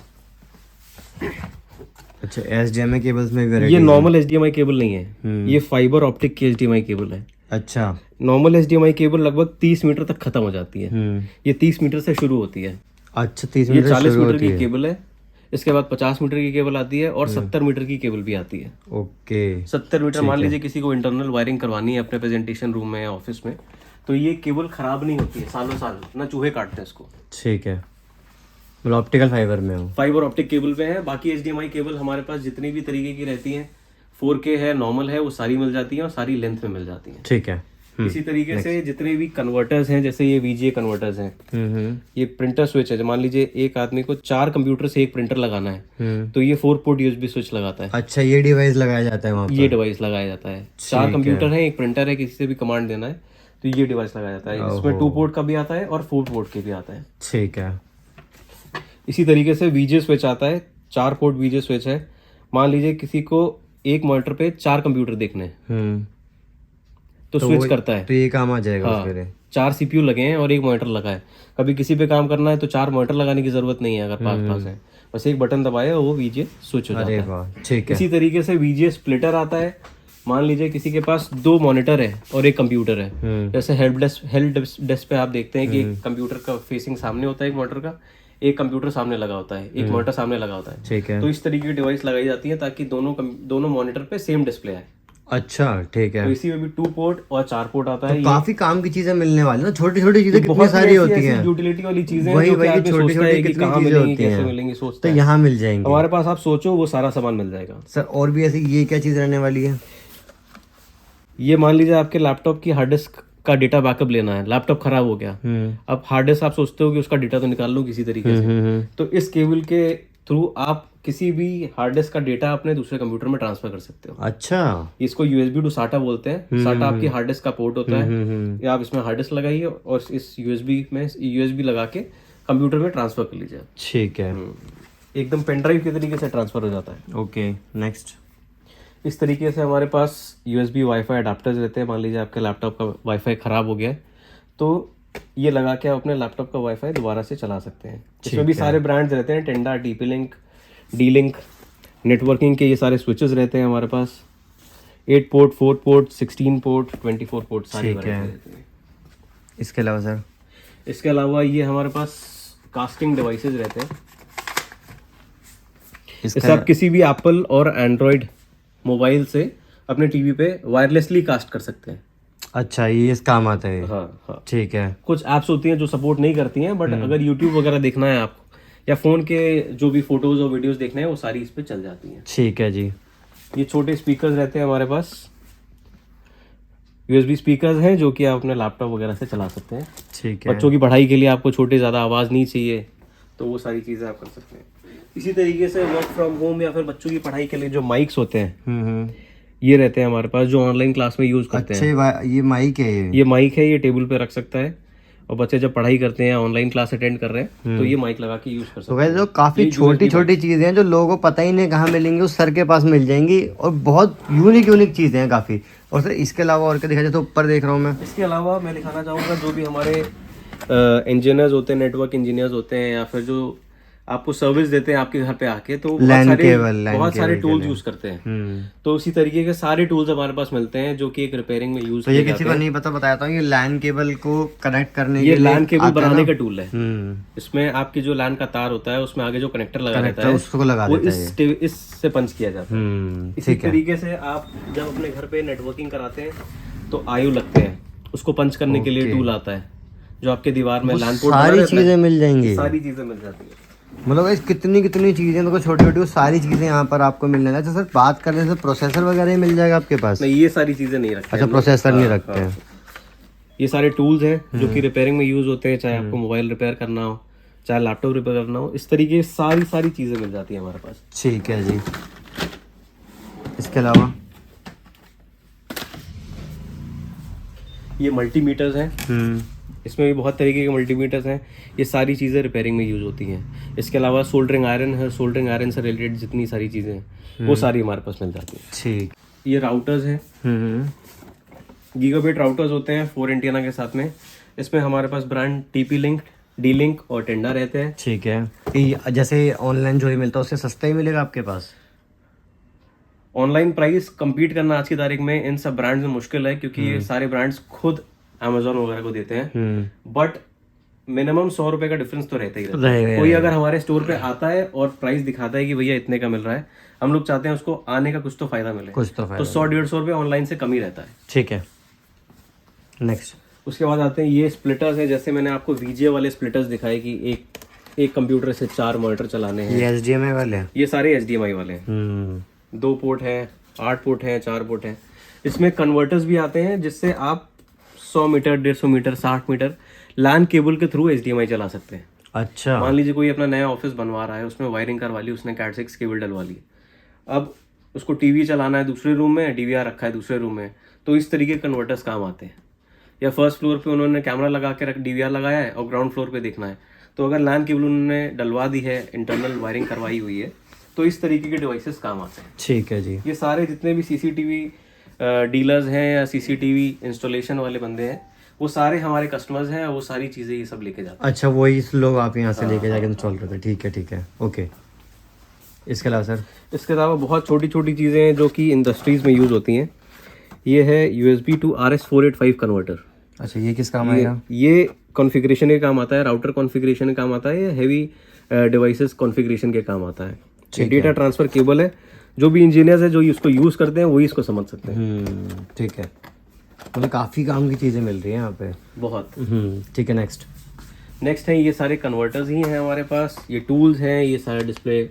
अच्छा, HDMI केबल्स में भी ये नॉर्मल HDMI केबल नहीं है, ये फाइबर ऑप्टिक की HDMI केबल है। अच्छा, नॉर्मल HDMI केबल लगभग 30 मीटर तक खत्म हो जाती है, ये 30 मीटर से शुरू होती है। अच्छा, 30 ये मीटर 40 मीटर की केबल है, इसके बाद 50 मीटर की केबल आती है और 70 मीटर की केबल भी आती है। ओके, 70 मीटर मान लीजिए किसी को इंटरनल वायरिंग करवानी है अपने प्रेजेंटेशन रूम में या ऑफिस में, तो ये केबल खराब नहीं होती है सालों साल, ना चूहे काटते हैं इसको। ठीक है, मतलब ऑप्टिकल फाइबर में हो, फाइबर ऑप्टिक केबल पे है। बाकी HDMI केबल हमारे पास जितनी भी तरीके की रहती हैं, 4K है, नॉर्मल है, वो सारी मिल जाती हैं और सारी लेंथ में मिल जाती हैं। ठीक है। इसी तरीके से जितने भी कन्वर्टर्स हैं, जैसे ये VGA कन्वर्टर्स हैं, ये प्रिंटर स्विच है। मान लीजिए एक आदमी को 4 कंप्यूटर से एक प्रिंटर लगाना है, तो ये 4 पोर्ट USB स्विच लगाता है। अच्छा, ये डिवाइस लगाया जाता है वहाँ पर? ये डिवाइस लगाया जाता है। 4 कंप्यूटर है, एक प्रिंटर है, किसी से भी कमांड देना है तो ये डिवाइस लगाया जाता है। इसमें 2 पोर्ट का भी आता है और 4 पोर्ट के भी आता है। ठीक है। इसी तरीके से VGA स्विच आता है, 4 पोर्ट VGA स्विच है। मान लीजिए किसी को एक मॉनिटर पे 4 कंप्यूटर देखने हैं, तो स्विच करता है, तो ये काम आ जाएगा। हाँ, 4 CPU लगे हैं और एक मॉनिटर लगा है। कभी किसी पे काम करना है तो 4 मॉनिटर लगाने की जरूरत नहीं है, अगर पास है, बस एक बटन दबाए और वो VGA स्विच हो जाता है। वाह, ठीक है। इसी तरीके से VGA स्प्लिटर आता है। मान लीजिए किसी के पास 2 मॉनिटर है और एक कंप्यूटर है, जैसे हेल्प डेस्क पे आप देखते हैं कि एक कंप्यूटर का फेसिंग सामने होता है, एक मॉनिटर का, एक कंप्यूटर सामने लगा होता है, एक मॉनिटर सामने लगा होता है। ठीक है। तो इस तरीके की डिवाइस लगाई जाती है ताकि दोनों मॉनिटर पे सेम डिस्प्ले आए। अच्छा, ठीक है। तो इसी में भी 2 पोर्ट और 4 पोर्ट आता है। तो काफी काम की चीजें मिलने वाली ना, छोटी छोटी चीजें कितनी सारी होती हैं, यूटिलिटी वाली चीजें, वही जो कि आदमी छोटी सोचता है छोटी कि कितनी कहाँ चीजें मिलेंगी, होती कैसे हैं, मिलेंगी, तो सोचता है। यहाँ मिल जाएंगी हमारे पास आप सोचो वो सारा सामान मिल जाएगा। सर और भी ऐसी ये क्या चीज रहने वाली है? ये मान लीजिए आपके लैपटॉप की हार्ड डिस्क का डेटा बैकअप लेना है, लैपटॉप खराब हो गया, अब हार्ड डिस्क आप सोचते हो कि उसका डेटा तो निकाल लो किसी तरीके से, तो इस केबल के थ्रू आप किसी भी हार्ड डिस्क का डेटा अपने दूसरे कंप्यूटर में ट्रांसफर कर सकते हो। अच्छा, इसको USB टू SATA बोलते हैं। SATA आपकी हार्ड डिस्क का पोर्ट होता है, या आप इसमें हार्ड डिस्क लगाइए और इस USB लगा के कंप्यूटर में ट्रांसफर कर लीजिए। ठीक है, एकदम पेन ड्राइव के तरीके से ट्रांसफर हो जाता है। Okay next. इस तरीके से हमारे पास USB वाईफाई अडाप्टर्स रहते हैं। मान लीजिए आपके लैपटॉप का वाईफाई ख़राब हो गया है, तो ये लगा के आप अपने लैपटॉप का वाईफाई दोबारा से चला सकते हैं। इसमें भी सारे ब्रांड्स रहते हैं, टेंडा, TP-Link, D-Link। नेटवर्किंग के ये सारे स्विचेस रहते हैं हमारे पास, 8 पोर्ट, 4 पोर्ट, 16 पोर्ट, 24 पोर्ट, सारी वैरायटी रहती है। इसके अलावा सर? इसके अलावा ये हमारे पास कास्टिंग डिवाइसेस रहते हैं। इससे आप किसी भी एप्पल और एंड्रॉयड मोबाइल से अपने टीवी पे वायरलेसली कास्ट कर सकते हैं। अच्छा, ये इस काम आता है। हाँ, ठीक है। कुछ ऐप्स होती हैं जो सपोर्ट नहीं करती हैं, बट अगर यूट्यूब वगैरह देखना है आपको, या फ़ोन के जो भी फोटोज़ और वीडियोज़ देखने हैं, वो सारी इस पे चल जाती हैं। ठीक है जी। ये छोटे स्पीकर्स रहते हैं हमारे पास, USB स्पीकर्स हैं जो कि आप अपने लैपटॉप वगैरह से चला सकते हैं। ठीक है। बच्चों की पढ़ाई के लिए आपको छोटे ज़्यादा आवाज़ नहीं चाहिए, तो वो सारी चीज़ें आप कर सकते हैं। इसी तरीके से वर्क फ्रॉम होम या फिर बच्चों की पढ़ाई के लिए जो माइक्स होते हैं, ये रहते हैं हमारे पास, जो ऑनलाइन क्लास में यूज़ करते हैं। अच्छा, ये माइक है? ये माइक है, ये टेबल पे रख सकता है, और बच्चे जब पढ़ाई करते हैं, ऑनलाइन क्लास अटेंड कर रहे हैं, तो ये माइक लगा के यूज़ कर सकते हैं। तो जो काफ़ी छोटी छोटी चीज़ें हैं जो लोगों को पता ही नहीं कहाँ मिलेंगी, उस सर के पास मिल जाएंगी, और बहुत यूनिक चीज़ें हैं काफ़ी। और सर इसके अलावा और क्या दिखा जाए, तो ऊपर देख रहा हूँ मैं। इसके अलावा मैं दिखाना चाहूँगा जो भी हमारे इंजीनियर्स होते हैं, नेटवर्क इंजीनियर्स होते हैं, या फिर जो आपको सर्विस देते हैं आपके घर पे आके, तो बहुत सारे टूल्स यूज करते हैं। तो उसी तरीके के सारे टूल्स हमारे पास मिलते हैं जो कि एक रिपेयरिंग में यूज। तो ये किसी को नहीं पता, बताता हूँ, ये लैन केबल को कनेक्ट करने के लिए, लैन केबल बनाने का टूल है। इसमें आपकी जो लैन का तार होता है, उसमें आगे जो कनेक्टर लगा रहता है, उसको लगा वो इससे पंच किया जाता है। इसी तरीके से आप जब अपने घर पे नेटवर्किंग कराते हैं, तो आयु लगते हैं, उसको पंच करने के लिए टूल आता है, जो आपके दीवार में लैन पोर्ट, सारी चीजें मिल जाएंगी, सारी चीजें मिल जाती है। मतलब इस कितनी चीजें, तो छोटी छोटी सारी चीजें यहाँ पर आपको मिलने लगा। सर बात करने से प्रोसेसर वगैरह ही मिल जाएगा आपके पास? नहीं, ये सारी चीजें नहीं रखते। अच्छा, प्रोसेसर नहीं रखते हैं। ये सारे टूल्स हैं जो कि रिपेयरिंग में यूज होते हैं, चाहे आपको मोबाइल रिपेयर करना हो, चाहे लैपटॉप रिपेयर करना हो, इस तरीके से सारी चीजें मिल जाती है हमारे पास। ठीक है जी। इसके अलावा ये मल्टीमीटर्स हैं, इसमें भी बहुत तरीके के मल्टीमीटर्स हैं। ये सारी चीज़ें रिपेयरिंग में यूज़ होती हैं। इसके अलावा सोल्डरिंग आयरन है, सोल्डरिंग आयरन से रिलेटेड जितनी सारी चीज़ें हैं, वो सारी हमारे पास मिल जाती हैं। ठीक। ये राउटर्स हैं, गीगाबिट राउटर्स होते हैं 4 एंटीना के साथ में। इसमें हमारे पास ब्रांड TP-Link, D-Link और टेंडा रहते हैं। ठीक है। जैसे ऑनलाइन जो ही मिलता है उससे सस्ता ही मिलेगा आपके पास? ऑनलाइन प्राइस compete करना आज की तारीख में इन सब ब्रांड्स में मुश्किल है, क्योंकि ये सारे ब्रांड्स खुद अमेजोन वगैरह को देते हैं, बट मिनिमम 100 रुपए का डिफरेंस तो रहता ही रहता है। कोई अगर हमारे स्टोर पे आता है और प्राइस दिखाता है कि भैया इतने का मिल रहा है, हम लोग चाहते हैं उसको आने का कुछ तो फायदा मिले, कुछ तो 100-150 रुपए ऑनलाइन से कम ही रहता है। ठीक है, नेक्स्ट। उसके बाद आते हैं ये स्प्लिटर्स है। जैसे मैंने आपको VGA वाले स्प्लिटर्स दिखाए कि एक कंप्यूटर से 4 मॉनिटर चलाने हैं। ये HDMI वाले हैं? ये सारे HDMI वाले हैं। 2 पोर्ट हैं, 8 पोर्ट हैं, 4 पोर्ट हैं। इसमें कन्वर्टर्स भी आते हैं जिससे आप 100 metre, 150 metre, 60 metre LAN cable के थ्रू HDMI चला सकते हैं। अच्छा। मान लीजिए कोई अपना नया ऑफिस बनवा रहा है, उसमें वायरिंग करवा ली, उसने Cat 6 केबल डलवा ली, अब उसको टीवी चलाना है दूसरे रूम में, DVR रखा है दूसरे रूम में, तो इस तरीके के कन्वर्टर्स काम आते हैं। या फर्स्ट फ्लोर पे उन्होंने कैमरा लगा के DVR लगाया है और ग्राउंड फ्लोर पे देखना है, तो अगर लैन केबल उन्होंने डलवा दी है, इंटरनल वायरिंग करवाई हुई है, तो इस तरीके के डिवाइसेस काम आते हैं। ठीक है जी। ये सारे जितने भी CCTV डीलर्स हैं या CCTV इंस्टॉलेशन वाले बंदे हैं, वो सारे हमारे कस्टमर्स हैं, और वो सारी चीज़ें ये सब लेके जाते हैं। अच्छा, वही लोग आप यहाँ से लेके जाके इंस्टॉल करते हैं? ठीक है, ओके। इसके अलावा सर? इसके अलावा बहुत छोटी छोटी चीज़ें हैं जो कि इंडस्ट्रीज़ में यूज़ होती हैं। ये है USB to RS485 कन्वर्टर। अच्छा, ये किस काम आएगा? ये कॉन्फ़िगरेशन के काम आता है, राउटर कॉन्फ़िगरेशन के काम आता है, ये हैवी डिवाइसेस कॉन्फ़िगरेशन के काम आता है। डेटा ट्रांसफ़र केबल है, जो भी इंजीनियर्स है जो इसको यूज़ करते हैं वही इसको समझ सकते हैं। ठीक है, मतलब काफ़ी काम की चीज़ें मिल रही हैं यहाँ पे, बहुत। ठीक है, नेक्स्ट है ये सारे कन्वर्टर्स ही हैं हमारे पास। ये टूल्स हैं, ये सारे डिस्प्ले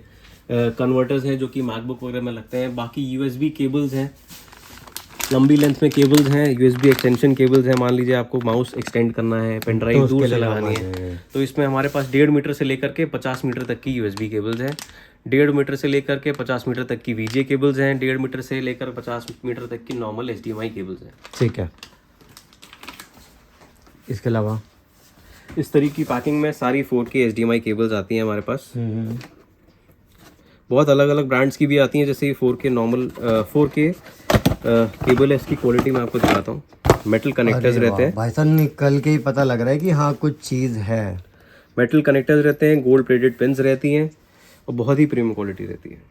कन्वर्टर्स हैं जो कि मैकबुक वगैरह में लगते हैं। बाकी USB केबल्स हैं, लंबी लेंथ में केबल्स हैं, यूएसबी एक्सटेंशन केबल्स हैं। मान लीजिए आपको माउस एक्सटेंड करना है, पेन ड्राइव दूर से लगानी है, तो इसमें हमारे पास 1.5 मीटर से लेकर के 50 मीटर तक की यूएसबी केबल्स हैं। 1.5 मीटर से लेकर के 50 मीटर तक की VGA केबल्स हैं। 1.5 मीटर से लेकर 50 मीटर तक की नॉर्मल HDMI केबल्स हैं। ठीक है। इसके अलावा इस तरीके की पैकिंग में सारी 4K HDMI केबल्स आती हैं हमारे पास। बहुत अलग अलग ब्रांड्स की भी आती हैं, जैसे 4K नॉर्मल 4K केबल है। इसकी क्वालिटी मैं आपको दिखाता हूँ। मेटल कनेक्टर्स रहते हैं भाई साहब, निकल के ही पता लग रहा है कि हाँ कुछ चीज़ है। मेटल कनेक्टर्स रहते हैं, गोल्ड प्लेटेड पिन्स रहती हैं और बहुत ही प्रीमियम क्वालिटी रहती है।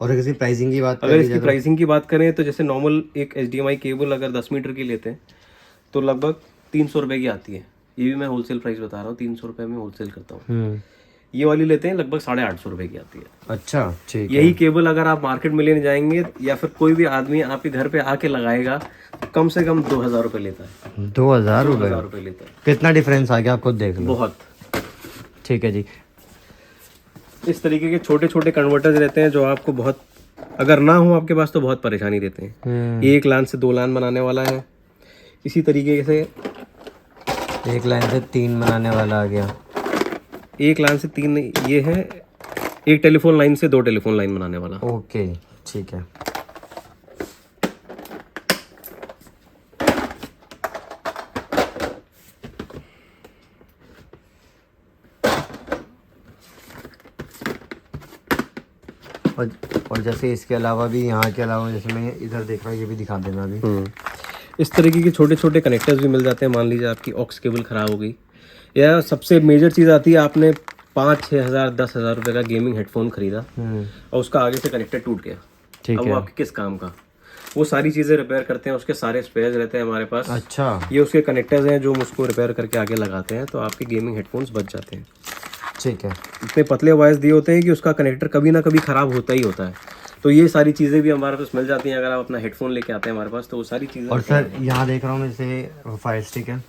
और अगर इसकी प्राइसिंग की बात अगर इसकी प्राइसिंग की बात करें तो जैसे नॉर्मल एक HDMI केबल अगर 10 मीटर की लेते हैं तो लगभग 300 रुपये की आती है। ये भी मैं होलसेल प्राइस बता रहा हूँ, 300 रुपये में होलसेल करता हूँ। ये वाली लेते हैं लगभग 850 रुपये की आती है। अच्छा, ठीक है। यही केबल अगर आप मार्केट में लेने जाएंगे या फिर कोई भी आदमी आपके घर पे आके लगाएगा तो कम से कम 2000 रुपये लेता है। 2000 रुपये लेता है। कितना डिफरेंस आ गया, आप खुद देख लो। बहुत। ठीक है जी। इस तरीके के छोटे छोटे कन्वर्टर्स रहते हैं जो आपको बहुत, अगर ना हो आपके पास तो बहुत परेशानी देते हैं। ये 1 लाइन से 2 लाइन बनाने वाला है। इसी तरीके से 1 लाइन से 3 बनाने वाला आ गया। 1 लाइन से 3 ये है, 1 टेलीफोन लाइन से 2 टेलीफोन लाइन बनाने वाला। ओके, ठीक है। और जैसे इसके अलावा भी, यहाँ के अलावा जैसे मैं इधर देख रहा हूँ, ये भी दिखा देना अभी। इस तरीके के छोटे छोटे कनेक्टर्स भी मिल जाते हैं। मान लीजिए आपकी ऑक्स केबल ख़राब हो गई, या सबसे मेजर चीज़ आती है, आपने 5-6 हज़ार 10 हज़ार रुपये का गेमिंग हेडफोन खरीदा और उसका आगे से कनेक्टर टूट गया। ठीक अब है। वो आपके किस काम का? वो सारी चीज़ें रिपेयर करते हैं, उसके सारे स्पेयर्स रहते हैं हमारे पास। अच्छा, ये उसके कनेक्टर्स हैं जो हम उसको रिपेयर करके आगे लगाते हैं, तो आपके गेमिंग हेडफोन्स बच जाते हैं। ठीक है। इतने पतले वायर्स दिए होते हैं कि उसका कनेक्टर कभी ना कभी ख़राब होता ही होता है। तो ये सारी चीज़ें भी हमारे पास मिल जाती हैं अगर आप अपना हेडफोन लेके आते हैं हमारे पास, तो वो सारी चीज़ें। और सर यहाँ देख रहा हूँ मैं, जैसे फायर स्टिक है।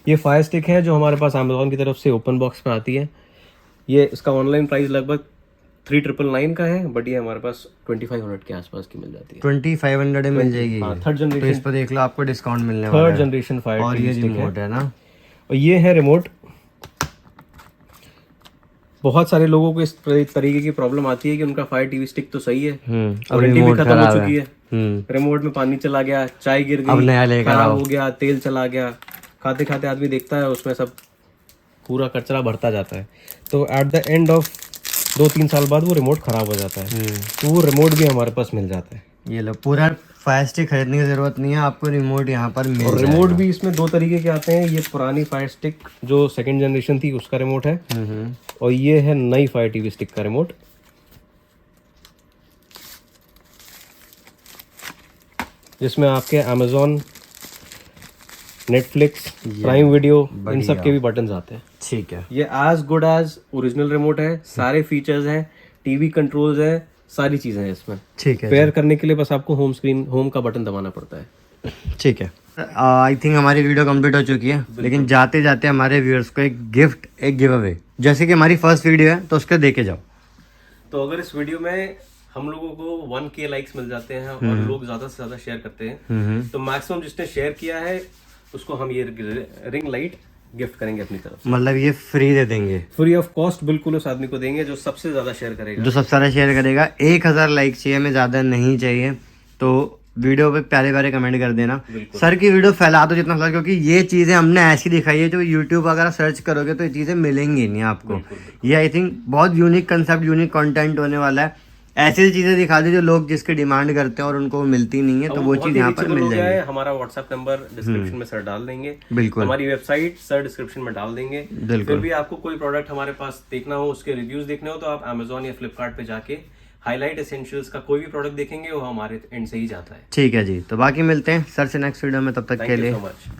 ये फायर स्टिक है जो हमारे पास अमेज़ॉन की तरफ से ओपन बॉक्स में आती है। ये इसका ऑनलाइन प्राइस लगभग 3999 का है, बट ये हमारे पास 2500 के आसपास की मिल जाती है। 2500 में मिल जाएगी। हाँ, 3rd जनरेशन। तो इस पर देख लो, आपको डिस्काउंट मिलने वाला है। 3rd जनरेशन फायर और ये रिमोट है ना, और ये है रिमोट। बहुत सारे लोगों को इस तरीके की प्रॉब्लम आती है कि उनका फायर टीवी स्टिक तो सही है, वारंटी भी खत्म हो चुकी है, रिमोट में पानी चला गया, चाय गिर गई, खराब हो गया, तेल चला गया, खाते खाते आदमी देखता है उसमें सब पूरा कचरा भरता जाता है। तो एट द एंड ऑफ 2-3 साल बाद वो रिमोट खराब हो जाता है, तो वो रिमोट भी हमारे पास मिल जाता है। ये लो, पूरा फायर स्टिक खरीदने की जरूरत नहीं है, आपको रिमोट यहाँ पर मिल जाएगा। रिमोट भी इसमें 2 तरीके के आते हैं। ये पुरानी फायर स्टिक जो 2nd जनरेशन थी उसका रिमोट है, और ये है नई फायर टीवी स्टिक का रिमोट। जिसमें आपके अमेज़ॉन, नेटफ्लिक्स, प्राइम वीडियो, इन सब के भी बटन्स आते हैं। ठीक है। ये as good as original remote है, सारे फीचर्स हैं, टीवी कंट्रोल्स हैं, सारी चीज़ें हैं इसमें। ठीक है। पेयर करने के लिए बस आपको होम का बटन दबाना पड़ता है। ठीक है। आई थिंक हमारी वीडियो कंप्लीट हो चुकी है, लेकिन जाते जाते हमारे व्यूअर्स को एक गिफ्ट, एक गिव अवे, जैसे कि हमारी फर्स्ट वीडियो है तो उसके देके जाओ। तो अगर इस वीडियो में हम लोगों को 1K लाइक्स मिल जाते हैं और लोग ज़्यादा से ज़्यादा शेयर करते हैं, तो मैक्सिमम जिसने शेयर किया है उसको हम ये रिंग लाइट गिफ्ट करेंगे अपनी तरफ से। मतलब ये फ्री दे देंगे, फ्री ऑफ कॉस्ट बिल्कुल उस आदमी को देंगे जो सबसे ज़्यादा शेयर करेगा। जो सबसे ज़्यादा शेयर करेगा। 1000 लाइक चाहिए, हमें ज़्यादा नहीं चाहिए। तो वीडियो पे प्यारे प्यारे कमेंट कर देना। सर की वीडियो फैला दो जितना फैला, क्योंकि ये चीज़ें हमने ऐसी दिखाई है जो यूट्यूब अगर सर्च करोगे तो ये चीज़ें मिलेंगी नहीं आपको। ये आई थिंक बहुत यूनिक कंसेप्ट, यूनिक कंटेंट होने वाला है। ऐसी चीज़ें दिखा दी जो लोग जिसकी डिमांड करते हैं और उनको मिलती नहीं है, तो वो चीज़ यहाँ पर मिल जाएगी। हमारा व्हाट्सएप नंबर डिस्क्रिप्शन में सर डाल देंगे, बिल्कुल। हमारी वेबसाइट सर डिस्क्रिप्शन में डाल देंगे। फिर भी आपको कोई प्रोडक्ट हमारे पास देखना हो, उसके रिव्यूज देखने हो, तो आप अमेजोन या फ्लिपकार्ट पे जाके हाईलाइट एसेंशियल्स का कोई भी प्रोडक्ट देखेंगे वो हमारे एंड से ही जाता है। ठीक है जी, तो बाकी मिलते हैं सर से नेक्स्ट वीडियो में, तब तक के लिए। Thank you so much.